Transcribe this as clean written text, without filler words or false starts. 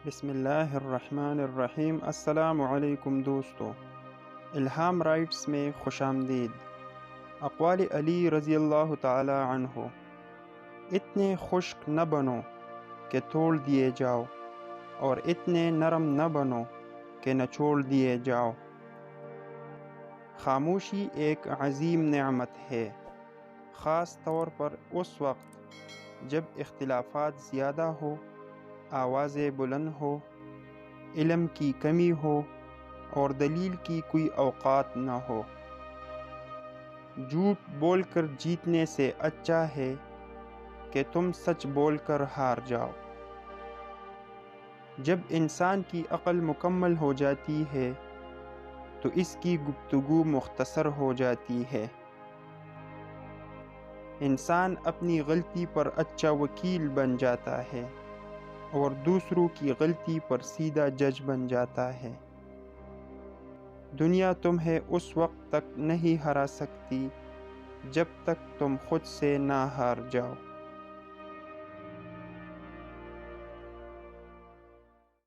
بسم اللہ الرحمن الرحیم۔ السلام علیکم دوستو، الہام رائٹس میں خوش آمدید۔ اقوال علی رضی اللہ تعالی عنہ: اتنے خشک نہ بنو کہ توڑ دیے جاؤ، اور اتنے نرم نہ بنو کہ نچوڑ دیے جاؤ۔ خاموشی ایک عظیم نعمت ہے، خاص طور پر اس وقت جب اختلافات زیادہ ہو، آوازیں بلند ہو، علم کی کمی ہو اور دلیل کی کوئی اوقات نہ ہو۔ جھوٹ بول کر جیتنے سے اچھا ہے کہ تم سچ بول کر ہار جاؤ۔ جب انسان کی عقل مکمل ہو جاتی ہے تو اس کی گفتگو مختصر ہو جاتی ہے۔ انسان اپنی غلطی پر اچھا وکیل بن جاتا ہے اور دوسروں کی غلطی پر سیدھا جج بن جاتا ہے۔ دنیا تمہیں اس وقت تک نہیں ہرا سکتی جب تک تم خود سے نہ ہار جاؤ۔